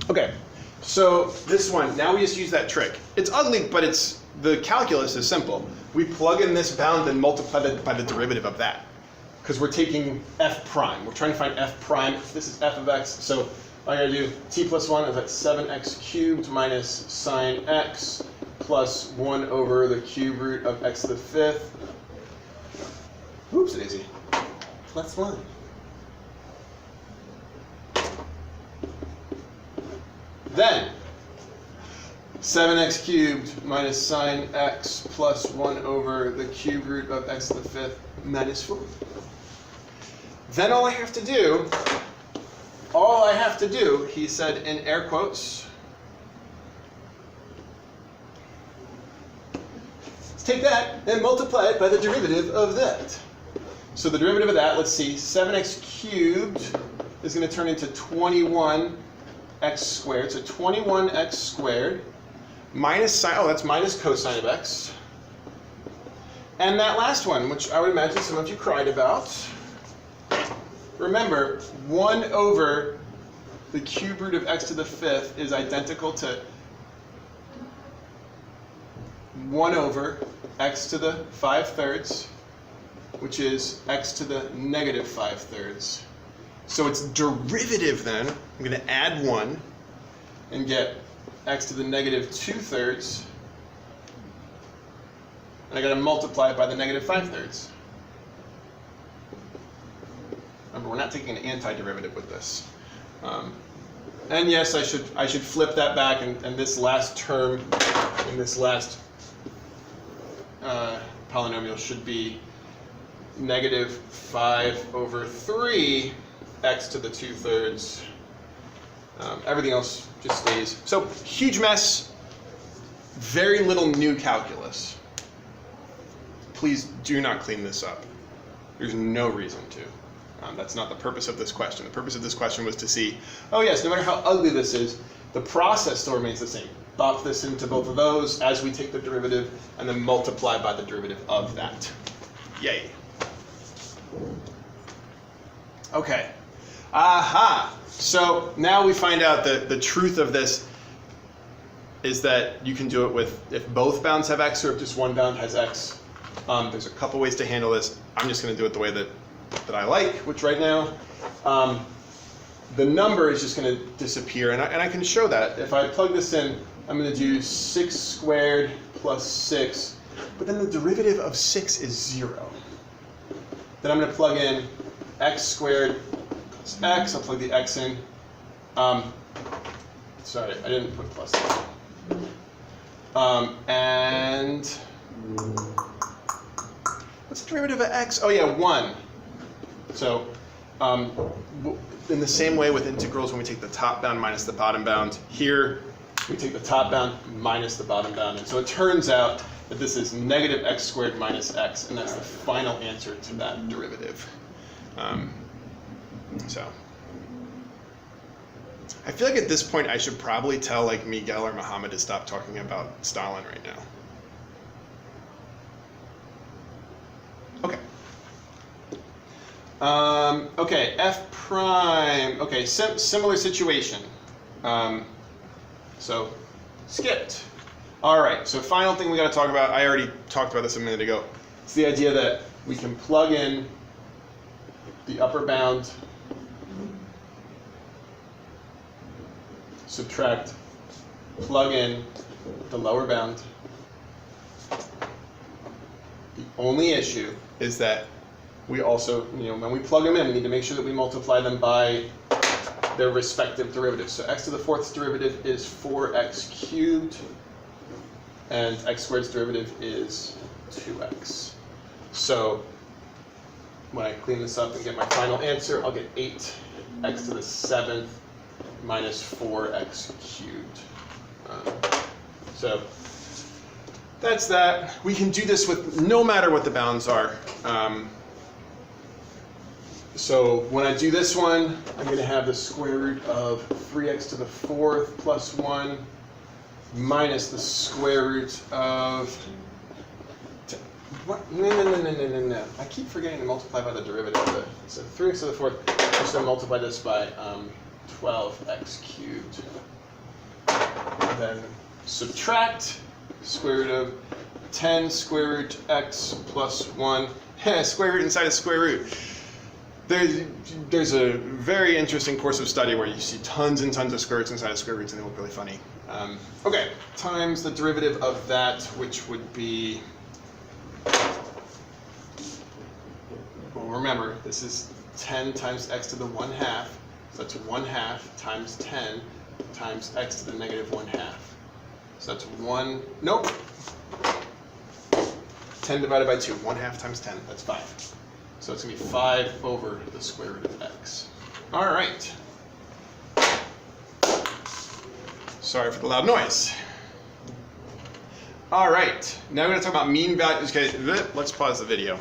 Okay, so this one, now we just use that trick. It's ugly, but the calculus is simple. We plug in this bound and multiply that by the derivative of that. Because we're taking f prime. We're trying to find f prime. This is f of x. So all I gotta do, t plus 1 is at 7x cubed minus sine x plus 1 over the cube root of x to the 5th. Oops, daisy. Plus 1. Then 7x cubed minus sine x plus 1 over the cube root of x to the 5th minus 4. Then all I have to do, he said in air quotes, is take that and multiply it by the derivative of that. So the derivative of that, let's see, 7x cubed is going to turn into 21x squared. So 21x squared minus sine, oh, that's minus cosine of x. And that last one, which I would imagine some of you cried about. Remember, 1 over the cube root of x to the 5th is identical to 1 over x to the 5/3, which is x to the negative 5/3. So its derivative then, I'm going to add 1 and get x to the negative 2/3. And I got to multiply it by the negative 5/3. Remember, we're not taking an antiderivative with this. And yes, I should flip that back, and this last term in this last polynomial should be negative 5 over 3 x to the 2/3. Everything else just stays. So huge mess, very little new calculus. Please do not clean this up. There's no reason to. That's not the purpose of this question. The purpose of this question was to see, oh yes, no matter how ugly this is, the process still remains the same. Bop this into both of those as we take the derivative and then multiply by the derivative of that. Yay. Okay. Aha. So now we find out that the truth of this is that you can do it with if both bounds have x or if just one bound has x. There's a couple ways to handle this. I'm just going to do it the way that I like, which right now, the number is just going to disappear. And I can show that. If I plug this in, I'm going to do 6 squared plus 6. But then the derivative of 6 is 0. Then I'm going to plug in x squared plus x. I'll plug the x in. Sorry, I didn't put plus in. And what's the derivative of x? Oh yeah, 1. So in the same way with integrals, when we take the top bound minus the bottom bound, here we take the top bound minus the bottom bound. And so it turns out that this is negative x squared minus x, and that's the final answer to that derivative. So I feel like at this point I should probably tell like Miguel or Muhammad to stop talking about Stalin right now. Okay. Okay, f prime. Okay, similar situation. So skipped. All right, so final thing we got to talk about, I already talked about this a minute ago. It's the idea that we can plug in the upper bound, subtract, plug in the lower bound. The only issue is that we also, when we plug them in, we need to make sure that we multiply them by their respective derivatives. So x to the 4th derivative is 4x cubed, and x squared's derivative is 2x. So when I clean this up and get my final answer, I'll get 8x to the 7th minus 4x cubed. So that's that. We can do this with no matter what the bounds are. So when I do this one, I'm going to have the square root of 3x to the 4th plus 1 minus the square root of... What? No. I keep forgetting to multiply by the derivative of it. So 3x to the 4th, I'm just going to multiply this by 12x cubed. then subtract square root of 10 square root x plus 1, square root inside of square root. There's a very interesting course of study where you see tons and tons of square roots inside of square roots and they look really funny. Okay, times the derivative of that, which would be, well, remember, this is 10 times x to the 1/2, so that's 1/2 times 10 times x to the negative 1/2. So that's 10 divided by 2, 1/2 times 10, that's 5. So it's going to be 5 over the square root of x. All right. Sorry for the loud noise. All right, now we're going to talk about mean values. Okay, let's pause the video.